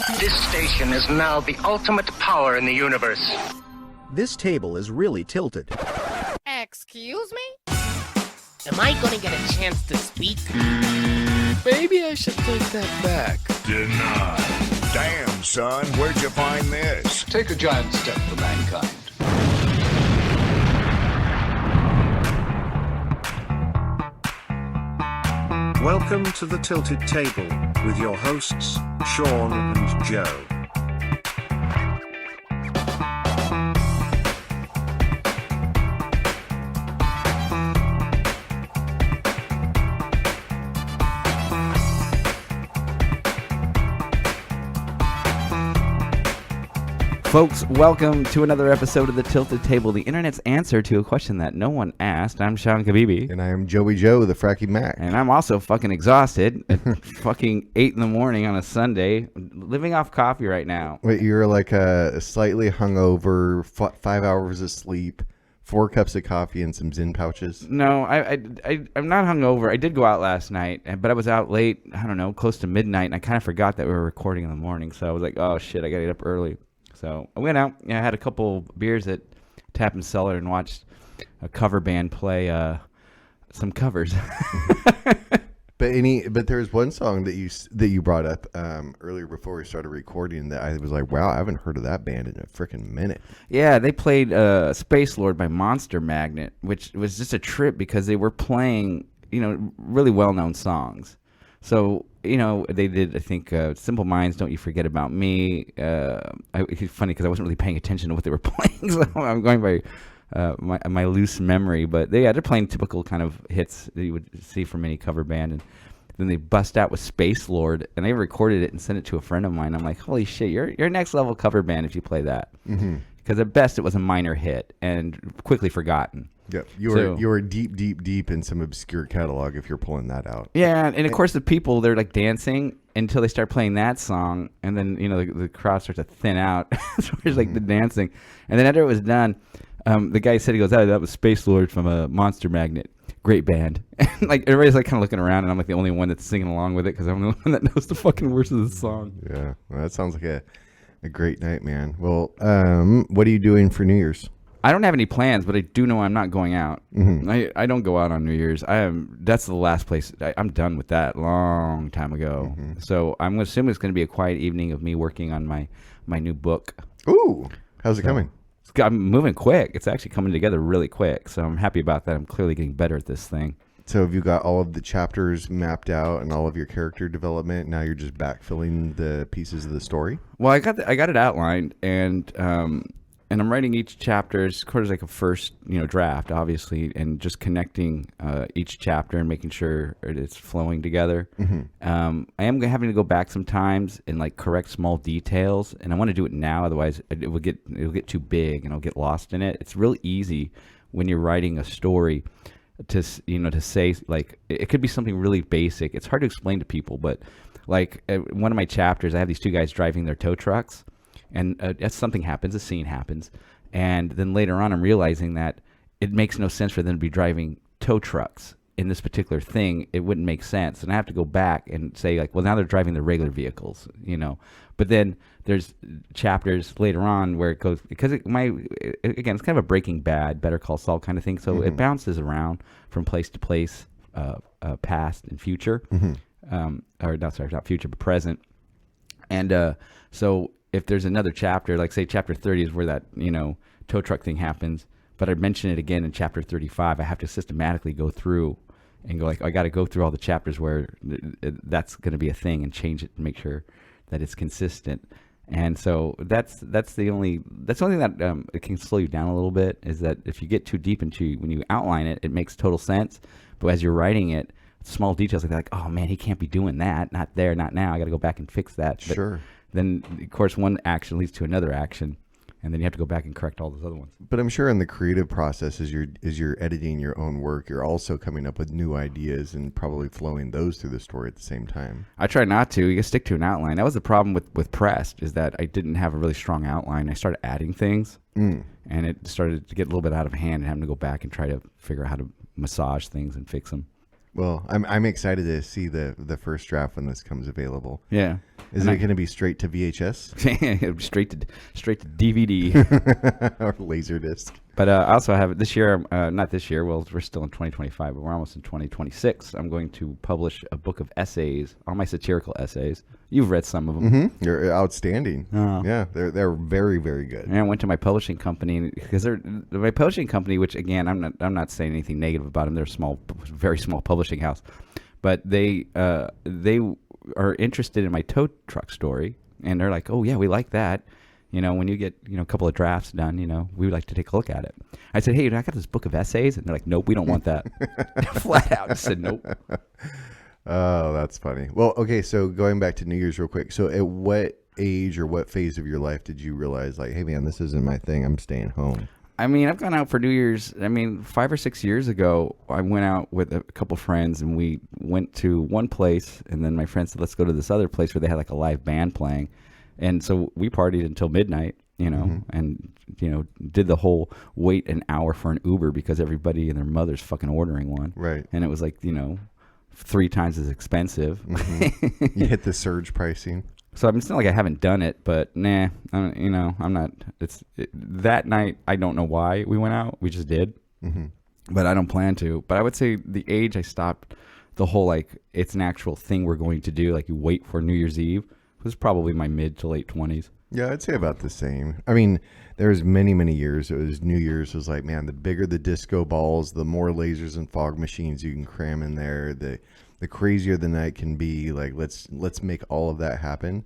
This station is now the ultimate power in the universe. This table is really tilted. Excuse me? Am I gonna get a chance to speak? Maybe I should take that back. Denied. Damn, son, where'd you find this? Take a giant step for mankind. Welcome to the Tilted Table, with your hosts, Sean and Joe. Folks, welcome to another episode of the Tilted Table, the internet's answer to a question that no one asked. I'm Sean Kabibi. And I am Joey Joe, the Fracky Mac. And I'm also fucking exhausted at fucking 8 in the morning on a Sunday, living off coffee right now. Wait, you're like a slightly hungover, 5 hours of sleep, 4 cups of coffee, and some Zyn pouches? No, I'm not hungover. I did go out last night, but I was out late, I don't know, close to midnight, and I kind of forgot that we were recording in the morning, so I was like, oh shit, I gotta get up early. So I went out. I had a couple beers at Tappan Cellar and watched a cover band play some covers. But there's one song that you brought up earlier before we started recording that I was like, wow, I haven't heard of that band in a freaking minute. Yeah, they played Space Lord by Monster Magnet, which was just a trip because they were playing, really well-known songs. So, they did, I think, Simple Minds, Don't You Forget About Me. It's funny because I wasn't really paying attention to what they were playing, so I'm going by my loose memory. But they're playing typical kind of hits that you would see from any cover band. And then they bust out with Space Lord, and they recorded it and sent it to a friend of mine. I'm like, holy shit, you're a next-level cover band if you play that. Mm-hmm. Because at best, it was a minor hit and quickly forgotten. Yeah, you were deep in some obscure catalog if you're pulling that out. Yeah, and of course the people, they're like dancing until they start playing that song, and then the crowd starts to thin out as far as like the dancing. And then after it was done, the guy said, he goes, "Oh, that was Space Lord from a Monster Magnet, great band." And like everybody's like kind of looking around, and I'm like the only one that's singing along with it because I'm the one that knows the fucking words of the song. Yeah, well, that sounds like a great night, man. Well, what are you doing for New Year's? I don't have any plans, but I do know I'm not going out. Mm-hmm. I don't go out on New Year's. That's the last place. I'm done with that long time ago. Mm-hmm. So I'm going to assume it's going to be a quiet evening of me working on my new book. Ooh, how's it coming? I'm moving quick. It's actually coming together really quick. So I'm happy about that. I'm clearly getting better at this thing. So have you got all of the chapters mapped out and all of your character development? Now you're just backfilling the pieces of the story? Well, I got it outlined, and I'm writing each chapter as like a first, draft, obviously, and just connecting each chapter and making sure it's flowing together. Mm-hmm. I am having to go back sometimes and like correct small details, and I want to do it now. Otherwise, it'll get too big and I'll get lost in it. It's real easy when you're writing a story to say, like, it could be something really basic. It's hard to explain to people, but like one of my chapters, I have these two guys driving their tow trucks. And something happens, a scene happens, and then later on I'm realizing that it makes no sense for them to be driving tow trucks in this particular thing. It wouldn't make sense, and I have to go back and say, like, well, now they're driving the regular vehicles, But then there's chapters later on where it goes, because again, it's kind of a Breaking Bad, Better Call Saul kind of thing, so it bounces around from place to place, past and future, not future, but present, and so. If there's another chapter, like say chapter 30 is where that, tow truck thing happens, but I mention it again in chapter 35, I have to systematically go through and go like, I got to go through all the chapters where that's going to be a thing and change it to make sure that it's consistent. And so that's the only thing that it can slow you down a little bit, is that if you get too deep into, when you outline it, it makes total sense. But as you're writing it, small details like, oh man, he can't be doing that. Not there, not now. I got to go back and fix that. But sure. Then, of course, one action leads to another action, and then you have to go back and correct all those other ones. But I'm sure in the creative process, as you're editing your own work, you're also coming up with new ideas and probably flowing those through the story at the same time. I try not to. You gotta stick to an outline. That was the problem with Pressed, is that I didn't have a really strong outline. I started adding things, and it started to get a little bit out of hand, and having to go back and try to figure out how to massage things and fix them. Well, I'm excited to see the first draft when this comes available. Yeah. Is it going to be straight to VHS? straight to DVD. Or Laserdisc? But I also have this year, not this year, well, we're still in 2025, but we're almost in 2026. I'm going to publish a book of essays, all my satirical essays. You've read some of them. Mm-hmm. You're outstanding. Oh. Yeah, they're very, very good. And I went to my publishing company, because my publishing company, which again, I'm not saying anything negative about them. They're a very small publishing house, but they are interested in my tow truck story, and they're like, oh yeah, we like that. When you get, a couple of drafts done, we would like to take a look at it. I said, hey, I got this book of essays. And they're like, nope, we don't want that. Flat out. I said, nope. Oh, that's funny. Well, okay, so going back to New Year's real quick. So at what age or what phase of your life did you realize, like, hey, man, this isn't my thing. I'm staying home? I mean, I've gone out for New Year's. 5 or 6 years ago, I went out with a couple friends, and we went to one place. And then my friend said, let's go to this other place where they had like a live band playing. And so we partied until midnight, and, did the whole wait an hour for an Uber because everybody and their mother's fucking ordering one. Right. And it was like, 3 times as expensive. You hit the surge pricing. So it's not like I haven't done it, but nah, I'm not. That night, I don't know why we went out. We just did. Mm-hmm. But I don't plan to. But I would say the age I stopped the whole, like, it's an actual thing we're going to do, like you wait for New Year's Eve, was probably my mid to late 20s. Yeah, I'd say about the same. I mean, there was many, many years. It was New Year's was like, man, the bigger the disco balls, the more lasers and fog machines you can cram in there, the crazier the night can be. Like, let's make all of that happen.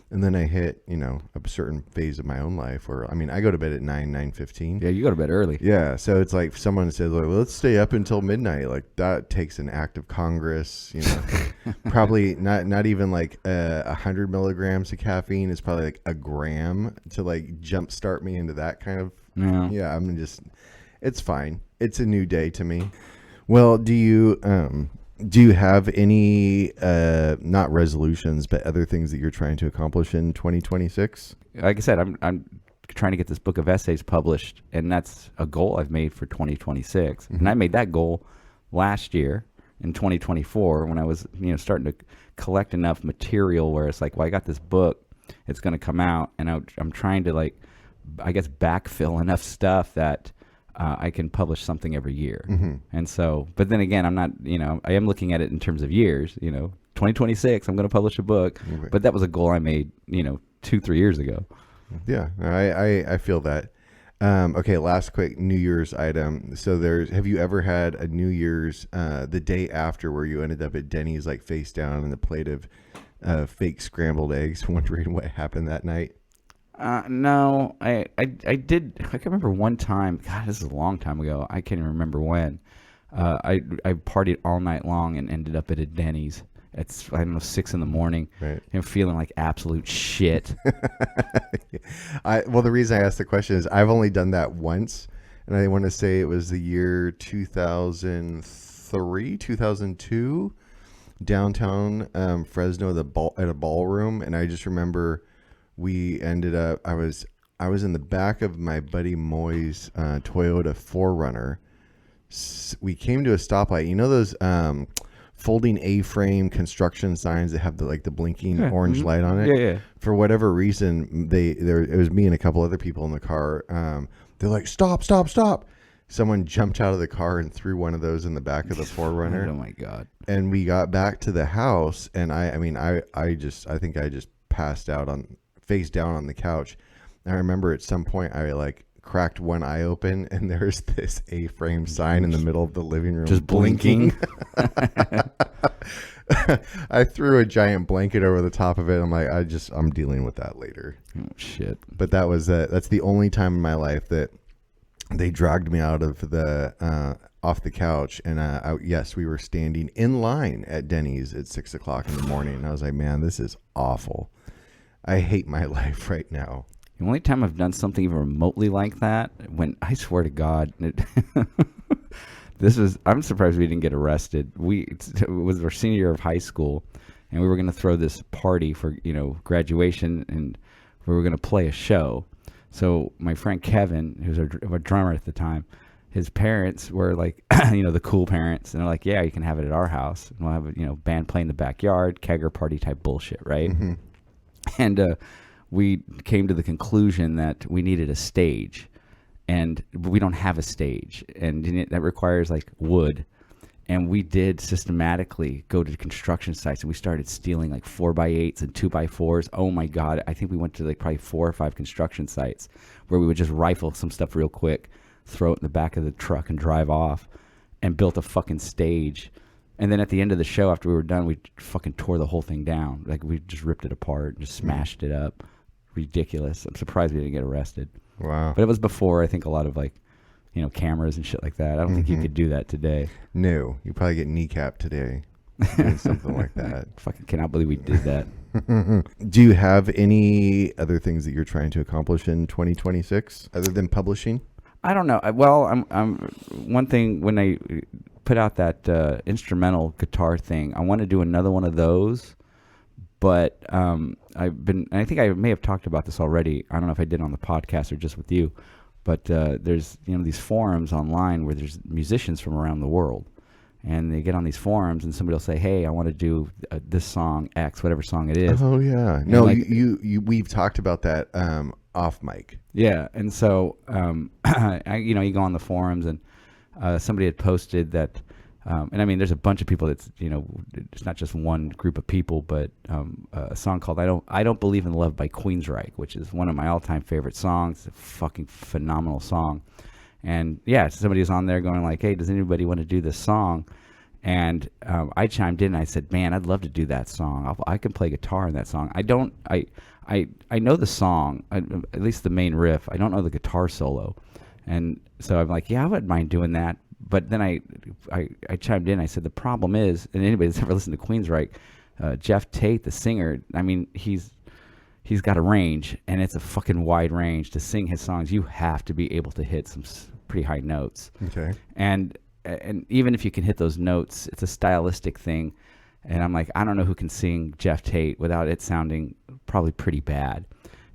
And then I hit, a certain phase of my own life where, I go to bed at 9:15. Yeah, you go to bed early. Yeah, so it's like someone says, like, well, let's stay up until midnight. Like, that takes an act of Congress, probably not even like 100 milligrams of caffeine. It's probably like a gram to like jumpstart me into that kind of, yeah, it's fine. It's a new day to me. Well, do you have any, not resolutions, but other things that you're trying to accomplish in 2026? Like I said, I'm trying to get this book of essays published, and that's a goal I've made for 2026. Mm-hmm. And I made that goal last year in 2024 when I was, starting to collect enough material where it's like, well, I got this book, it's going to come out, and I'm trying to, like, I guess, backfill enough stuff that I can publish something every year. Mm-hmm. And so, but then again, I'm not, I am looking at it in terms of years, 2026, I'm going to publish a book, okay. But that was a goal I made, 2-3 years ago. Yeah, I feel that. Okay, last quick New Year's item. So have you ever had a New Year's, the day after where you ended up at Denny's, like face down in a plate of fake scrambled eggs, wondering what happened that night? No, I did. I can remember one time. God, this is a long time ago. I can't even remember when. I partied all night long and ended up at a Denny's at 6 in the morning, right, and feeling like absolute shit. Well, the reason I asked the question is I've only done that once, and I want to say it was the year 2003, 2002, downtown Fresno at a ballroom, and I just remember. We ended up, I was in the back of my buddy Moy's Toyota 4Runner. We came to a stoplight. Those folding A-frame construction signs that have the blinking orange light on it? Yeah. For whatever reason, it was me and a couple other people in the car. They're like, stop. Someone jumped out of the car and threw one of those in the back of the 4Runner. Oh my God. And we got back to the house, and I think I just passed out face down on the couch. I remember at some point I like cracked one eye open and there's this A-frame sign in the middle of the living room just blinking. I threw a giant blanket over the top of it. I'm like, I'm dealing with that later. Oh shit. But that's the only time in my life that they dragged me out of the off the couch, and yes, we were standing in line at Denny's at 6 o'clock in the morning, and I was like, man, this is awful. I hate my life right now. The only time I've done something even remotely like that, when I swear to God, I'm surprised we didn't get arrested. It was our senior year of high school, and we were going to throw this party for, graduation, and we were going to play a show. So my friend Kevin, who's our drummer at the time, his parents were like, the cool parents, and they're like, yeah, you can have it at our house. And we'll have a, band play in the backyard, kegger party type bullshit, right? Mm-hmm. And we came to the conclusion that we needed a stage, and we don't have a stage, and that requires like wood. And we did systematically go to construction sites, and we started stealing like 4x8s and 2x4s. Oh my God. I think we went to like probably 4 or 5 construction sites where we would just rifle some stuff real quick, throw it in the back of the truck and drive off, and built a fucking stage. And then at the end of the show, after we were done, we fucking tore the whole thing down. Like we just ripped it apart and just smashed it up. Ridiculous. I'm surprised we didn't get arrested. Wow. But it was before, I think, a lot of like, cameras and shit like that. I don't think you could do that today. No, you probably get kneecapped today doing something like that. Fucking cannot believe we did that. Do you have any other things that you're trying to accomplish in 2026 other than publishing? I don't know. Well, I'm one thing when I put out that instrumental guitar thing, I want to do another one of those. But I think I may have talked about this already. I don't know if I did on the podcast or just with you. But there's these forums online where there's musicians from around the world, and they get on these forums, and somebody will say, "Hey, I want to do this song X, whatever song it is." Oh yeah, and no, like, we've talked about that off mic. Yeah, and so you go on the forums, and somebody had posted that. And I mean, there's a bunch of people that's, it's not just one group of people, but a song called I Don't Believe in Love by Queensryche, which is one of my all-time favorite songs. It's a fucking phenomenal song. And yeah, somebody was on there going like, hey, does anybody want to do this song? And I chimed in and I said, man, I'd love to do that song. I can play guitar in that song. I know the song, at least the main riff. I don't know the guitar solo. And so I'm like, yeah, I wouldn't mind doing that. But then I chimed in. I said the problem is, and anybody that's ever listened to Queensryche, Jeff Tate, the singer. I mean, he's got a range, and it's a fucking wide range. To sing his songs, you have to be able to hit some pretty high notes. Okay. And even if you can hit those notes, it's a stylistic thing. And I'm like, I don't know who can sing Jeff Tate without it sounding probably pretty bad.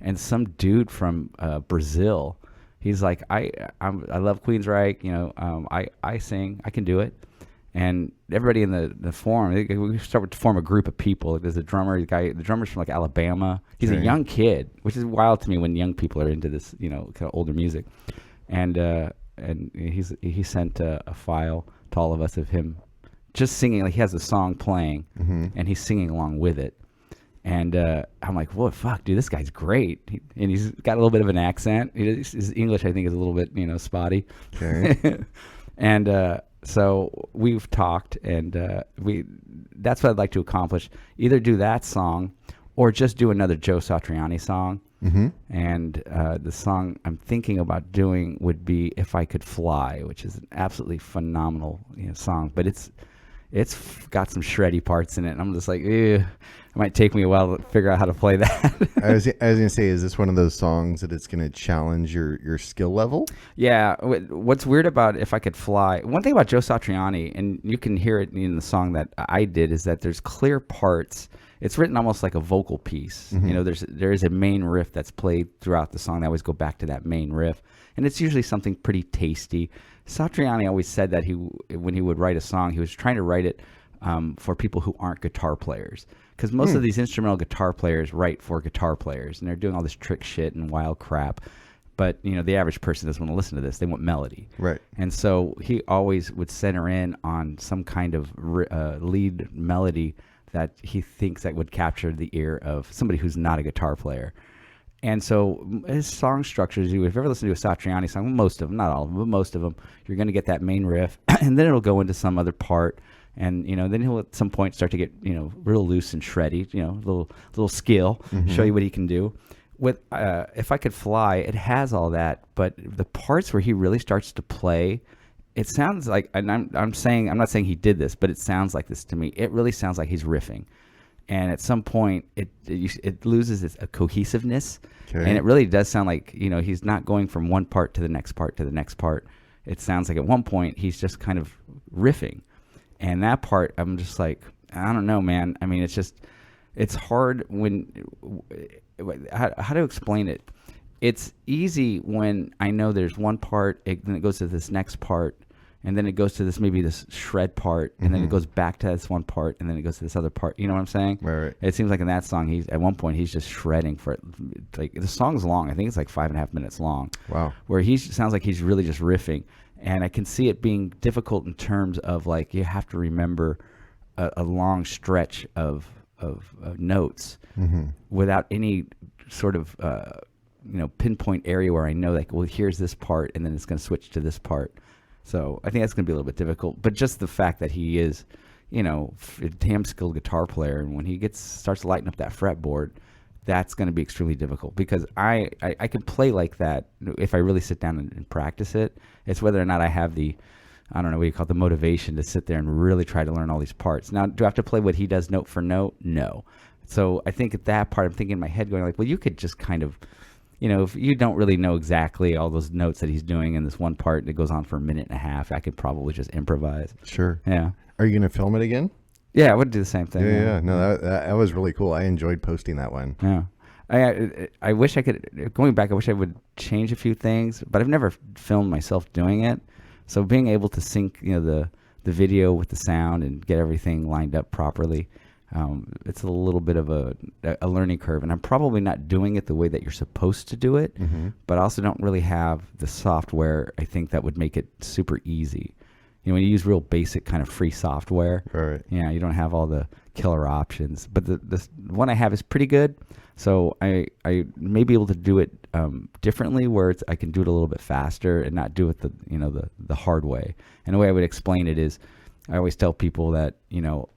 And some dude from Brazil. He's like, I love Queensryche, I sing, I can do it. And everybody in the forum, we start to form a group of people. There's a drummer, the drummer's from like Alabama. He's a young kid, which is wild to me when young people are into this, kind of older music. And he sent a file to all of us of him just singing, like he has a song playing, and he's singing along with it. And I'm like, whoa, fuck, dude, this guy's great. And he's got a little bit of an accent. His English, I think, is a little bit, spotty. Okay. And so we've talked, and that's what I'd like to accomplish. Either do that song or just do another Joe Satriani song. Mm-hmm. And the song I'm thinking about doing would be If I Could Fly, which is an absolutely phenomenal song. But it's got some shreddy parts in it. And I'm just like, ew. It might take me a while to figure out how to play that. I was gonna say, is this one of those songs that it's gonna challenge your skill level? Yeah. What's weird about If I Could Fly? One thing about Joe Satriani, and you can hear it in the song that I did, is that there's clear parts. It's written almost like a vocal piece. Mm-hmm. There is a main riff that's played throughout the song. They always go back to that main riff, and it's usually something pretty tasty. Satriani always said that when he would write a song, he was trying to write it for people who aren't guitar players. Because most of these instrumental guitar players write for guitar players, and they're doing all this trick shit and wild crap. But, the average person doesn't want to listen to this. They want melody. Right. And so he always would center in on some kind of lead melody that he thinks that would capture the ear of somebody who's not a guitar player. And so his song structures, if you've ever listened to a Satriani song, most of them, not all of them, but most of them, you're going to get that main riff, and then it'll go into some other part. And, then he'll at some point start to get, real loose and shreddy, little skill, show you what he can do. With If I Could Fly, it has all that, but the parts where he really starts to play, it sounds like, and I'm not saying he did this, but it sounds like this to me. It really sounds like he's riffing. And at some point, it loses its cohesiveness. Okay. And it really does sound like, he's not going from one part to the next part to the next part. It sounds like at one point, he's just kind of riffing. And that part, I'm just like, I don't know, man. I mean, it's hard when, how to explain it? It's easy when I know there's one part, then it goes to this next part, and then it goes to this shred part, and then it goes back to this one part, and then it goes to this other part. You know what I'm saying? Right. It seems like in that song, he's at one point he's just shredding for it. Like the song's long. I think it's like 5.5 minutes long. Wow. Where he sounds like he's really just riffing, and I can see it being difficult in terms of like you have to remember a long stretch of notes without any sort of pinpoint area where I know like, well, here's this part, and then it's going to switch to this part. So I think that's going to be a little bit difficult. But just the fact that he is, a damn skilled guitar player, and when he starts lighting up that fretboard, that's going to be extremely difficult because I can play like that if I really sit down and practice it. It's whether or not I have the, I don't know what you call it, the motivation to sit there and really try to learn all these parts. Now, do I have to play what he does note for note? No. So I think at that part, I'm thinking in my head going like, well, you could just kind of, if you don't really know exactly all those notes that he's doing in this one part that goes on for a minute and a half, I could probably just improvise. Sure. Yeah. Are you going to film it again? Yeah, I would do the same thing. Yeah. No, that was really cool. I enjoyed posting that one. Yeah. I wish I could, going back, I wish I would change a few things, but I've never filmed myself doing it. So being able to sync, the video with the sound and get everything lined up properly, it's a little bit of a learning curve. And I'm probably not doing it the way that you're supposed to do it, but I also don't really have the software, I think, that would make it super easy. When you use real basic kind of free software, right? Yeah, you don't have all the killer options. But the one I have is pretty good. So I may be able to do it differently, where I can do it a little bit faster and not do it the hard way. And the way I would explain it is, I always tell people that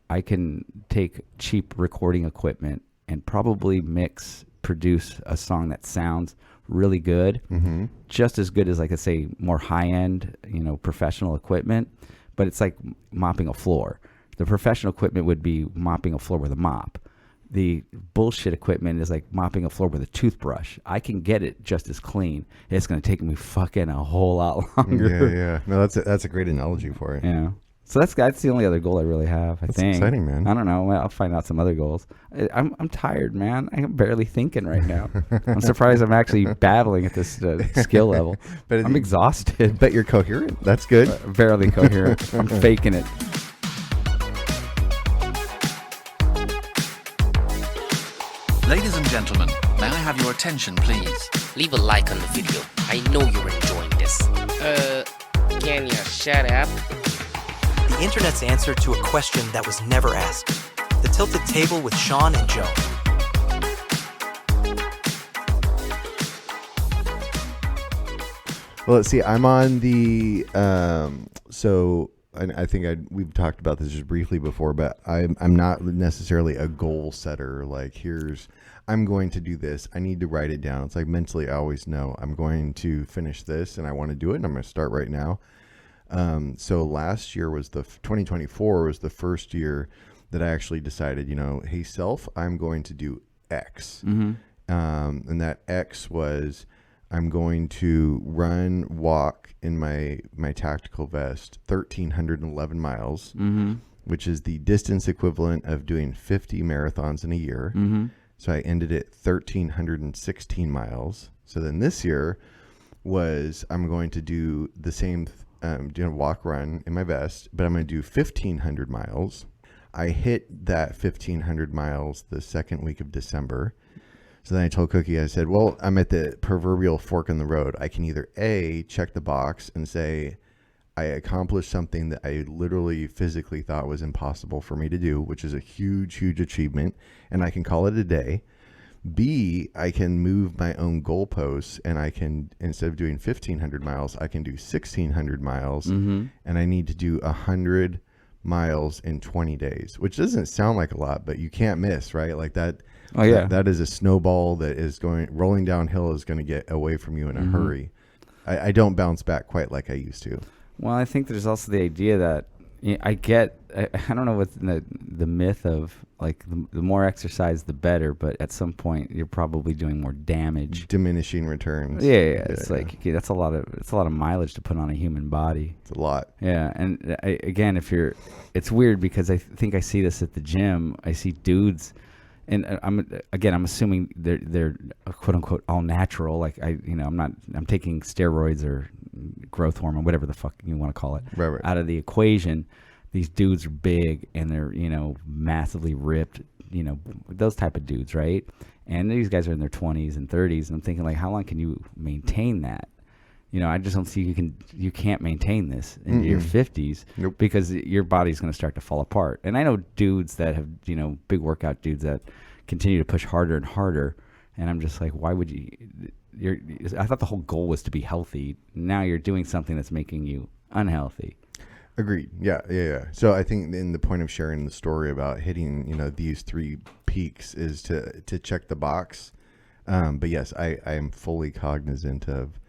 I can take cheap recording equipment and probably produce a song that sounds really good, just as good as, like I say, more high-end, professional equipment. But it's like mopping a floor. The professional equipment would be mopping a floor with a mop. The bullshit equipment is like mopping a floor with a toothbrush. I can get it just as clean. It's going to take me fucking a whole lot longer. Yeah. No, that's a great analogy for it. Yeah. So that's the only other goal I really have. That's exciting, man. I don't know. I'll find out some other goals. I'm tired, man. I'm barely thinking right now. I'm surprised I'm actually battling at this skill level. But I'm exhausted. But you're coherent. That's good. Barely coherent. I'm faking it. Ladies and gentlemen, may I have your attention, please? Leave a like on the video. I know you're enjoying this. Can you shut up? The internet's answer to a question that was never asked. The Tilted Table with Sean and Joe. Well, let's see. I'm on the I think we've talked about this just briefly before, but I'm not necessarily a goal setter. Like, I'm going to do this. I need to write it down. It's like mentally, I always know I'm going to finish this and I want to do it, and I'm going to start right now. So last year 2024 was the first year that I actually decided, hey, self, I'm going to do X. And that X was, I'm going to walk in my tactical vest 1,311 miles, which is the distance equivalent of doing 50 marathons in a year. So I ended at 1,316 miles. So then this year I'm going to do the same walk run in my vest, but I'm going to do 1,500 miles. I hit that 1,500 miles the second week of December. So then I told Cookie, I said, well, I'm at the proverbial fork in the road. I can either A, check the box and say I accomplished something that I literally physically thought was impossible for me to do, which is a huge, huge achievement, and I can call it a day. B, I can move my own goalposts, and I can, instead of doing 1,500 miles, I can do 1,600 miles, and I need to do 100 miles in 20 days, which doesn't sound like a lot, but you can't miss, right? Like that. Oh yeah, that is a snowball that is rolling downhill, is going to get away from you in a hurry. I don't bounce back quite like I used to. Well, I think there's also the idea that I don't know what the myth of like the more exercise the better, but at some point you're probably doing more damage. Diminishing returns. Yeah. It's like that's a lot of mileage to put on a human body. It's a lot. Yeah, and it's weird because I think I see this at the gym. I see dudes. And I'm assuming they're quote unquote all natural. Like I'm taking steroids or growth hormone, whatever the fuck you want to call it, Right. out of the equation. These dudes are big and they're, massively ripped, those type of dudes, right? And these guys are in their 20s and 30s, and I'm thinking, like, how long can you maintain that? I just don't see you can't maintain this in your 50s. Nope. Because your body's going to start to fall apart. And I know dudes that have, big workout dudes that continue to push harder and harder, and I'm just like, why would you? I thought the whole goal was to be healthy. Now you're doing something that's making you unhealthy. Agreed. Yeah. So I think in the point of sharing the story about hitting, these 3 peaks is to check the box. But yes, I am fully cognizant of,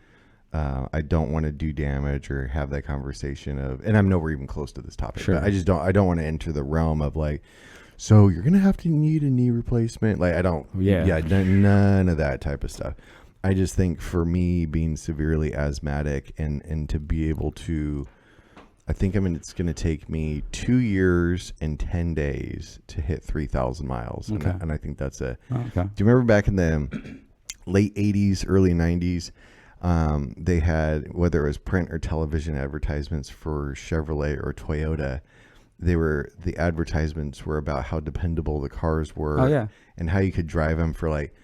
I don't want to do damage or have that conversation of, and I'm nowhere even close to this topic. Sure. But I don't want to enter the realm of like, so you're gonna have to need a knee replacement. Like I don't. Yeah. None of that type of stuff. I just think for me being severely asthmatic and to be able to, I think it's going to take me 2 years and 10 days to hit 3,000 miles. Okay. And I think that's Okay. Do you remember back in the late 80s, early 90s, they had, whether it was print or television advertisements for Chevrolet or Toyota, the advertisements were about how dependable the cars were. Oh, yeah. And how you could drive them for like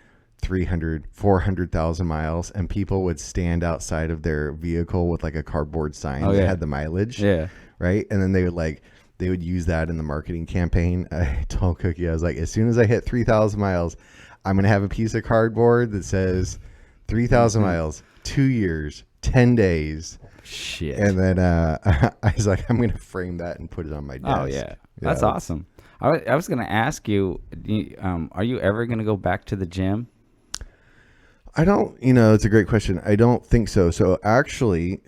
300, 400,000 miles, and people would stand outside of their vehicle with like a cardboard sign that had the mileage. Yeah. Right. And then they would use that in the marketing campaign. I told Cookie, I was like, as soon as I hit 3,000 miles, I'm going to have a piece of cardboard that says 3,000 miles, 2 years, 10 days. Shit. And then I was like, I'm going to frame that and put it on my desk. Oh, yeah. That's awesome. I was going to ask you, are you ever going to go back to the gym? I don't, it's a great question. I don't think so. So actually,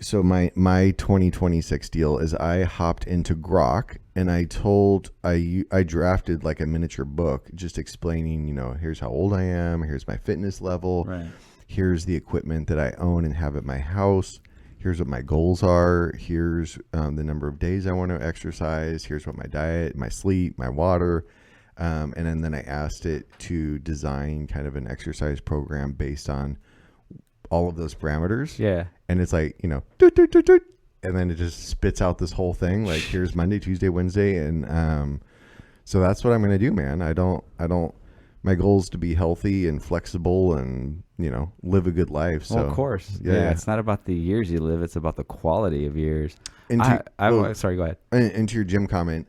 my 2026 deal is I hopped into Grok and I drafted like a miniature book just explaining, here's how old I am, here's my fitness level, right. Here's the equipment that I own and have at my house, here's what my goals are, here's the number of days I want to exercise, here's what my diet, my sleep, my water. And then I asked it to design kind of an exercise program based on all of those parameters. Yeah. And it's like, doot, doot, doot, doot, and then it just spits out this whole thing. Like here's Monday, Tuesday, Wednesday. And, so that's what I'm going to do, man. My goal is to be healthy and flexible and, live a good life. So of course. Yeah. It's not about the years you live. It's about the quality of years. Sorry, go ahead. And to your gym comment,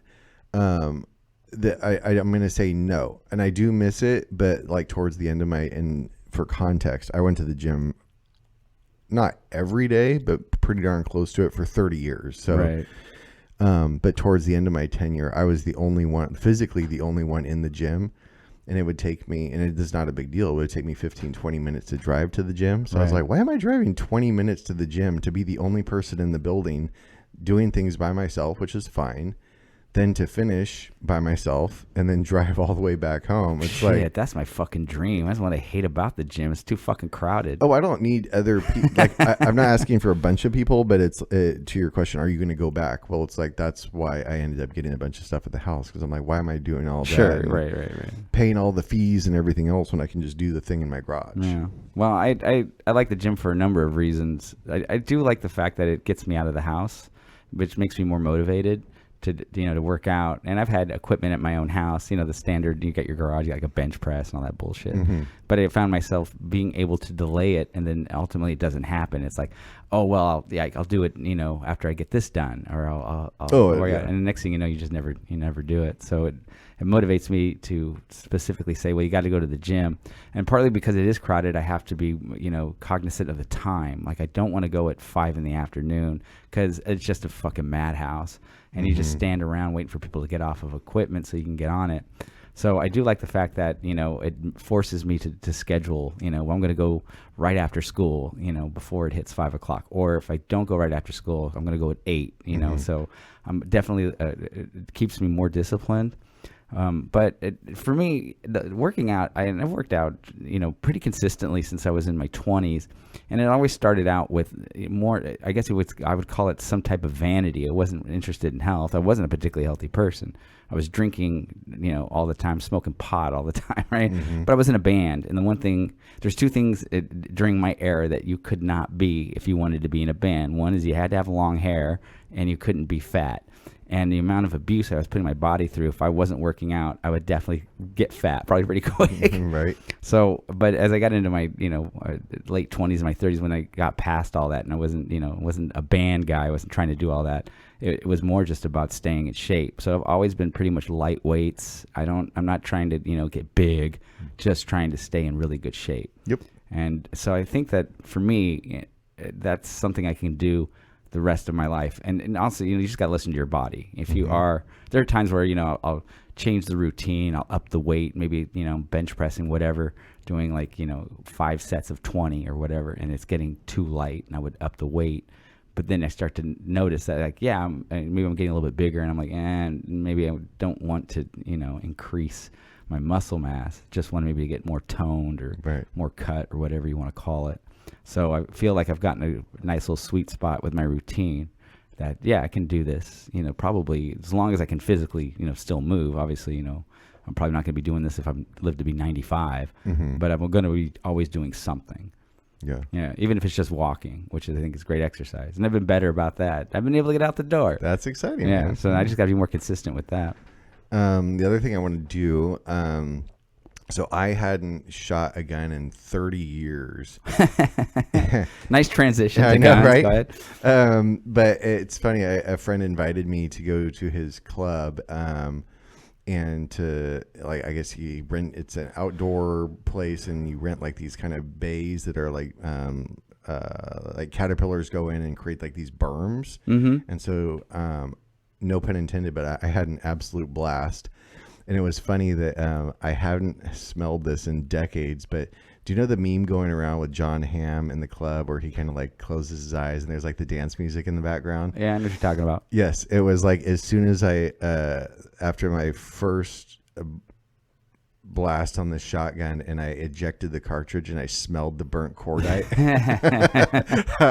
that I'm going to say no. And I do miss it, but like towards the end of and for context, I went to the gym not every day, but pretty darn close to it for 30 years. So, right. But towards the end of my tenure, I was physically the only one in the gym. And it would take me, and it is not a big deal, it would take me 15, 20 minutes to drive to the gym. So I was like, why am I driving 20 minutes to the gym to be the only person in the building doing things by myself, which is fine, then to finish by myself and then drive all the way back home? It's like, that's my fucking dream. That's what I hate about the gym. It's too fucking crowded. Oh, I don't need other people. Like, I'm not asking for a bunch of people, but it's to your question, are you going to go back? Well, it's like, that's why I ended up getting a bunch of stuff at the house, because I'm like, why am I doing all that? Sure, right. Paying all the fees and everything else when I can just do the thing in my garage. Yeah. Well, I like the gym for a number of reasons. I do like the fact that it gets me out of the house, which makes me more motivated to work out. And I've had equipment at my own house, the standard, you got your garage, you got like a bench press and all that bullshit. Mm-hmm. But I found myself being able to delay it, and then ultimately it doesn't happen. It's like, oh, well, I'll do it, after I get this done, or and the next thing you know, you never do it. So it motivates me to specifically say, well, you got to go to the gym. And partly because it is crowded, I have to be, cognizant of the time. Like, I don't want to go at 5 p.m, because it's just a fucking madhouse. And you just stand around waiting for people to get off of equipment so you can get on it. So I do like the fact that, it forces me to schedule, well, I'm going to go right after school, before it hits 5 o'clock. Or if I don't go right after school, I'm going to go at 8, So I'm definitely, it keeps me more disciplined. But for me, working out, I've worked out, pretty consistently since I was in my 20s. And it always started out with more, I guess I would call it some type of vanity. I wasn't interested in health. I wasn't a particularly healthy person. I was drinking, all the time, smoking pot all the time, right? Mm-hmm. But I was in a band. And there's two things during my era that you could not be if you wanted to be in a band. One is you had to have long hair and you couldn't be fat. And the amount of abuse I was putting my body through, if I wasn't working out, I would definitely get fat, probably pretty quick. Right. So, but as I got into my, late 20s and my 30s, when I got past all that, and I wasn't a band guy, I wasn't trying to do all that. It was more just about staying in shape. So I've always been pretty much lightweights. I'm not trying to, get big, just trying to stay in really good shape. Yep. And so I think that for me, that's something I can do the rest of my life. And also, you just got to listen to your body. If you are, there are times where, I'll change the routine, I'll up the weight, maybe, bench pressing, whatever, doing 5 sets of 20 or whatever, and it's getting too light, and I would up the weight. But then I start to notice that, maybe I'm getting a little bit bigger, and I'm like, maybe I don't want to, increase my muscle mass. Just want maybe to get more toned or more cut or whatever you want to call it. So I feel like I've gotten a nice little sweet spot with my routine that, I can do this, probably as long as I can physically, still move. Obviously, I'm probably not going to be doing this if I live to be 95, but I'm going to be always doing something. Yeah. Even if it's just walking, which I think is great exercise. And I've been better about that. I've been able to get out the door. That's exciting. Yeah. Man. So I just got to be more consistent with that. The other thing I want to do, so I hadn't shot a gun in 30 years. Nice transition. Yeah, to I know, guns, right? Go ahead. But it's funny. A friend invited me to go to his club, and to I guess it's an outdoor place, and you rent these kind of bays that are like caterpillars go in and create these berms. Mm-hmm. And so, no pun intended, but I had an absolute blast. And it was funny that I haven't smelled this in decades, but do you know the meme going around with John Hamm in the club where he kind of closes his eyes and there's the dance music in the background? Yeah, I know what you're talking about. Yes, it was as soon as after my first blast on the shotgun and I ejected the cartridge and I smelled the burnt cordite,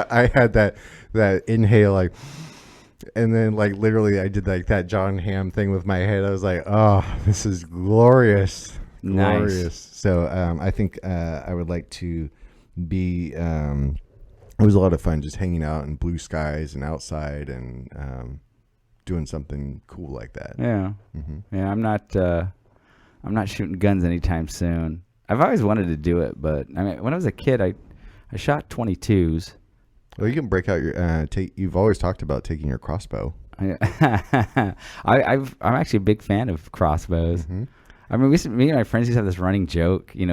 I had that inhale and then literally I did that John Hamm thing with my head. I was like, oh, this is glorious. Nice. Glorious. So I think I would like to be it was a lot of fun just hanging out in blue skies and outside and doing something cool like that. Yeah. Mm-hmm. Yeah, I'm not shooting guns anytime soon. I've always wanted to do it, but when I was a kid I shot 22s. Well, you can break out your you've always talked about taking your crossbow. I'm actually a big fan of crossbows. Mm-hmm. Me and my friends used to have this running joke, you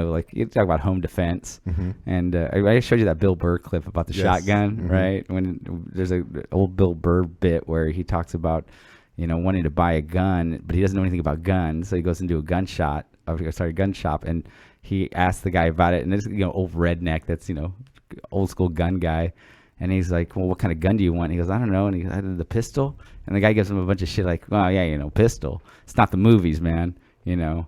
talk about home defense. Mm-hmm. And I showed you that Bill Burr clip about the shotgun, mm-hmm. right? When there's an old Bill Burr bit where he talks about, wanting to buy a gun, but he doesn't know anything about guns. So he goes into a gun shop, and he asks the guy about it. And this, old redneck that's, old school gun guy. And he's like, well, what kind of gun do you want? And he goes, I don't know. And he goes, the pistol? And the guy gives him a bunch of shit well, yeah, pistol. It's not the movies, man. You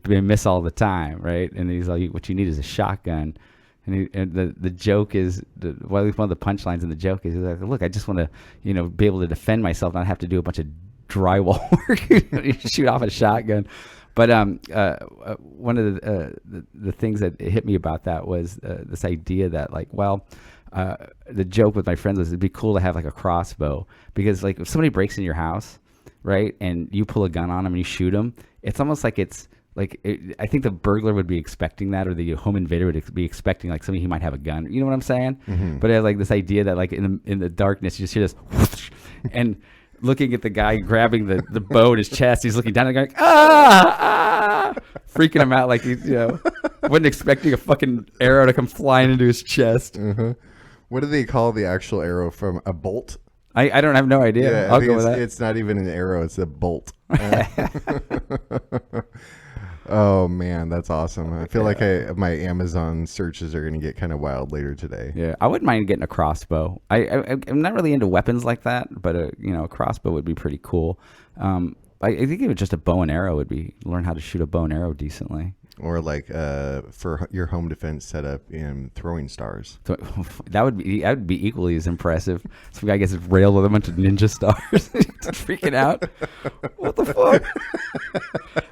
miss all the time, right? And he's like, what you need is a shotgun. And the joke is, one of the punchlines in the joke is, he's like, look, I just want to, be able to defend myself, not have to do a bunch of drywall work, shoot off a shotgun. But one of the things that hit me about that was this idea that the joke with my friends was it'd be cool to have a crossbow, because if somebody breaks in your house, right, and you pull a gun on them and you shoot them, it's almost like it's I think the burglar would be expecting that, or the home invader would be expecting somebody who might have a gun. You know what I'm saying? Mm-hmm. But I have this idea that in the darkness you just hear this whoosh, and looking at the guy grabbing the bow in his chest, he's looking down and going, freaking him out he's, wasn't expecting a fucking arrow to come flying into his chest. Mm-hmm. What do they call the actual arrow from a bolt? I don't have no idea. Yeah, I'll go with that. It's not even an arrow; it's a bolt. Oh man, that's awesome! I feel like my Amazon searches are going to get kind of wild later today. Yeah, I wouldn't mind getting a crossbow. I'm not really into weapons like that, but a crossbow would be pretty cool. I think even just a bow and arrow would be learn how to shoot a bow and arrow decently. Or like for your home defense, set up in throwing stars. So, that would be equally as impressive. Some guy gets railed with a bunch of ninja stars, freaking out. What the fuck?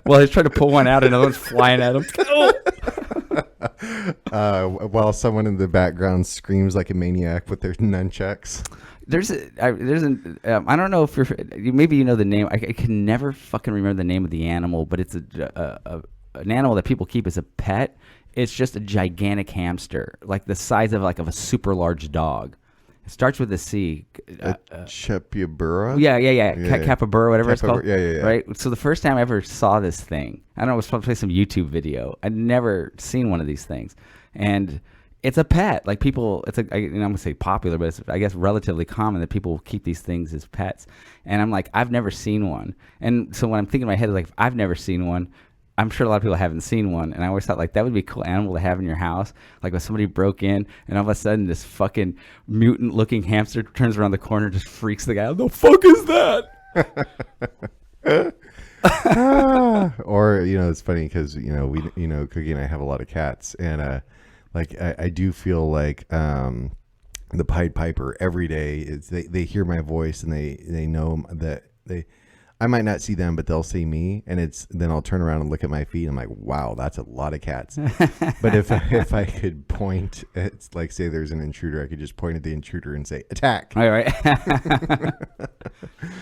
Well, he's trying to pull one out, and another one's flying at him. While someone in the background screams like a maniac with their nunchucks. I don't know if maybe you know the name. I can never fucking remember the name of the animal, but it's an animal that people keep as a pet. It's just a gigantic hamster, like the size of a super large dog. It starts with a C. Chepibura? Yeah. Capybara, whatever it's called. Yeah. Right? So the first time I ever saw this thing, I don't know, it was probably some YouTube video. I'd never seen one of these things. And it's a pet. Like people, I'm going to say popular, but it's, I guess, relatively common that people keep these things as pets. And I'm like, I've never seen one. And so when I'm thinking in my head, like, I've never seen one, I'm sure a lot of people haven't seen one, and I always thought like that would be a cool animal to have in your house. Like when somebody broke in, and all of a sudden this fucking mutant-looking hamster turns around the corner, just freaks the guy out. The fuck is that? Or it's funny because we Cookie and I have a lot of cats, and I do feel like the Pied Piper every day is they hear my voice and they know that I might not see them, but they'll see me, and then I'll turn around and look at my feet. And I'm like, wow, that's a lot of cats. But if I could point, it's like say there's an intruder, I could just point at the intruder and say attack. All right.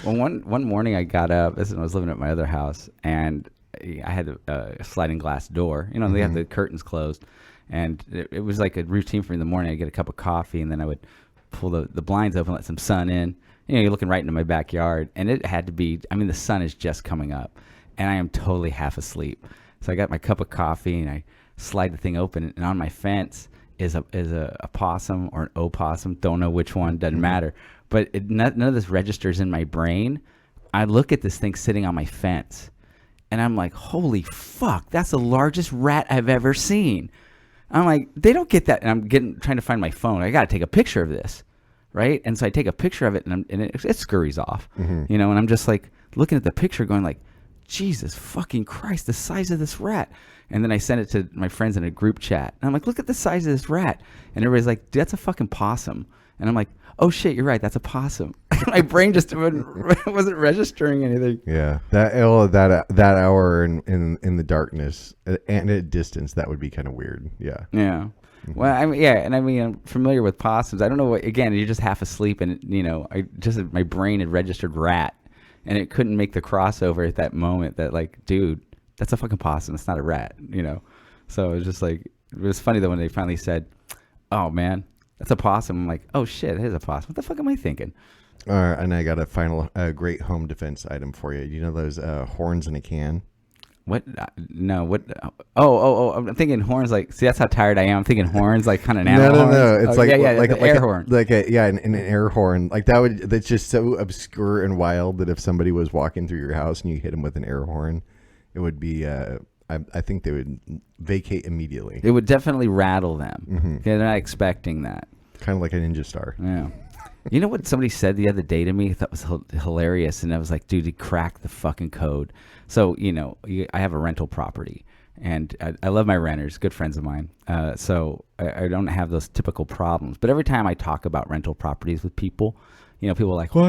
Well, one morning I got up. This is when I was living at my other house, and I had a sliding glass door. They have the curtains closed, and it was like a routine for me in the morning. I'd get a cup of coffee, and then I would pull the blinds open, let some sun in. You're looking right into my backyard, and it had to be, the sun is just coming up, and I am totally half asleep. So I got my cup of coffee, and I slide the thing open, and on my fence is a possum or an opossum. Don't know which one, doesn't matter. But none of this registers in my brain. I look at this thing sitting on my fence, and I'm like, holy fuck, that's the largest rat I've ever seen. I'm like, they don't get that, and I'm trying to find my phone. I got to take a picture of this. Right, and so I take a picture of it, and it scurries off, and I'm just like looking at the picture, going like, Jesus fucking Christ, the size of this rat. And then I send it to my friends in a group chat, and I'm like, look at the size of this rat, and everybody's like, that's a fucking possum, and I'm like, oh shit, you're right, that's a possum. My brain just wasn't registering anything. Yeah, that hour in the darkness and at distance, that would be kind of weird. Yeah. Well, I'm familiar with possums. I don't know what. Again, you're just half asleep, and my brain had registered rat, and it couldn't make the crossover at that moment. That like, dude, that's a fucking possum. It's not a rat. So it was just like, it was funny though when they finally said, "Oh man, that's a possum." I'm like, "Oh shit, it is a possum." What the fuck am I thinking? All right, and I got a final great home defense item for you. You know those horns in a can? What? No. What? Oh! I'm thinking horns. Like, see, that's how tired I am. I'm thinking horns, like kind of an animal. No. It's like an air horn. An air horn. Like that's just so obscure and wild that if somebody was walking through your house and you hit them with an air horn, it would be. I think they would vacate immediately. It would definitely rattle them. Mm-hmm. They're not expecting that. Kind of like a ninja star. Yeah. You know what somebody said the other day to me? I thought was hilarious, and I was like, dude, he cracked the fucking code. So, I have a rental property, and I love my renters, good friends of mine. So I don't have those typical problems. But every time I talk about rental properties with people, people are like, well,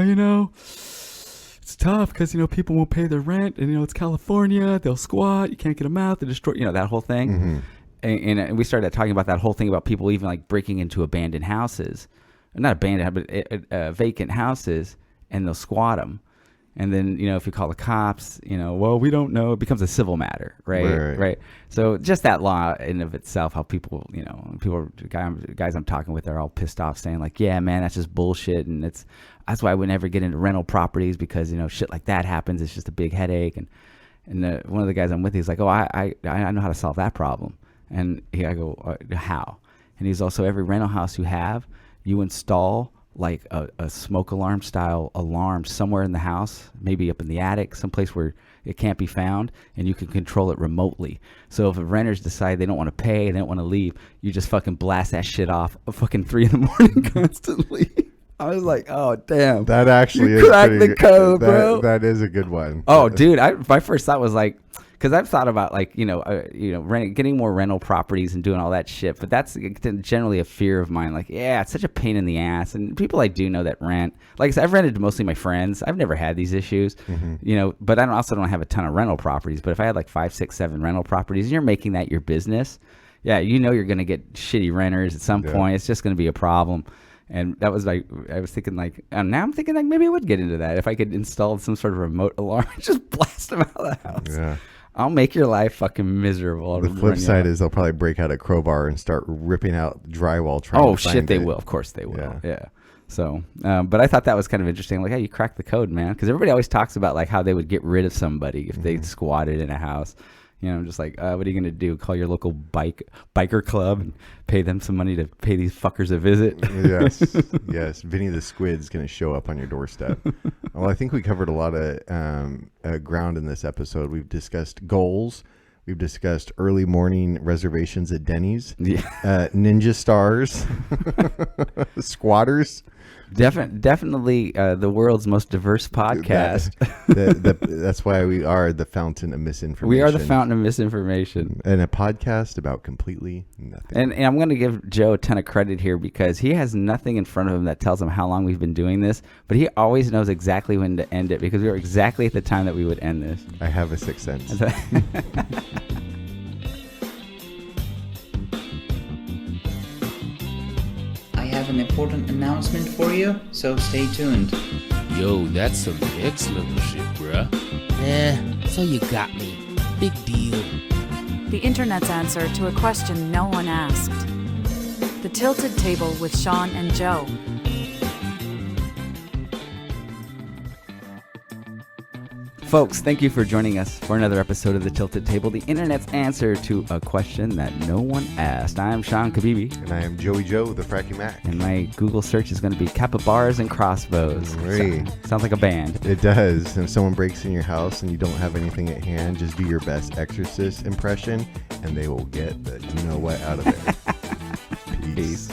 it's tough because, people won't pay their rent, and, it's California, they'll squat, you can't get them out, they destroy, that whole thing. Mm-hmm. And we started talking about that whole thing about people even like breaking into abandoned houses. Not abandoned, but vacant houses, and they'll squat them. And then, if you call the cops, well, we don't know. It becomes a civil matter, right? So just that law in of itself, how people, guys I'm talking with are all pissed off saying like, yeah, man, that's just bullshit. And that's why I would never get into rental properties because, shit like that happens. It's just a big headache. And one of the guys I'm with, he's like, oh, I know how to solve that problem. And I go, how? And he's also, every rental house you have, you install like a smoke alarm style alarm somewhere in the house, maybe up in the attic, someplace where it can't be found, and you can control it remotely. So if renters decide they don't want to pay, they don't want to leave, you just fucking blast that shit off at fucking 3 a.m. constantly. I was like, oh damn, That actually you is cracked pretty the code, bro. That is a good one. Oh, dude, my first thought was like, because I've thought about like getting more rental properties and doing all that shit, but that's generally a fear of mine. Like, yeah, it's such a pain in the ass, and people I do know that rent. Like I said, I've rented to mostly my friends. I've never had these issues, but I also don't have a ton of rental properties. But if I had like 5, 6, 7 rental properties, and you're making that your business, yeah, you're going to get shitty renters at some point. It's just going to be a problem. And that was like, I was thinking like, and now I'm thinking like maybe I would get into that if I could install some sort of remote alarm and just blast them out of the house. Yeah. I'll make your life fucking miserable. The flip side is they'll probably break out a crowbar and start ripping out drywall. Oh shit, they will. Of course they will. Yeah. So, but I thought that was kind of interesting. Like, hey, you cracked the code, man. Because everybody always talks about like how they would get rid of somebody if they squatted in a house. I'm just like, what are you gonna do? Call your local biker club and pay them some money to pay these fuckers a visit? Yes. Vinny the Squid's gonna show up on your doorstep. Well, I think we covered a lot of ground in this episode. We've discussed goals. We've discussed early morning reservations at Denny's. Ninja stars, squatters. Definitely the world's most diverse podcast. That's why we are the fountain of misinformation. We are the fountain of misinformation. And a podcast about completely nothing. And I'm going to give Joe a ton of credit here because he has nothing in front of him that tells him how long we've been doing this, but he always knows exactly when to end it because we were exactly at the time that we would end this. I have a sixth sense. I have an important announcement for you, so stay tuned. Yo, that's some next level shit, bruh. So you got me. Big deal. The internet's answer to a question no one asked. The Tilted Table with Sean and Joe. Folks, thank you for joining us for another episode of The Tilted Table, the internet's answer to a question that no one asked. I'm Sean Kabibi. And I am Joey Joe, the Fracky Mac. And my Google search is going to be capybaras and crossbows. Sounds like a band. It does. And if someone breaks in your house and you don't have anything at hand, just do your best Exorcist impression, and they will get the you-know-what out of there. Peace.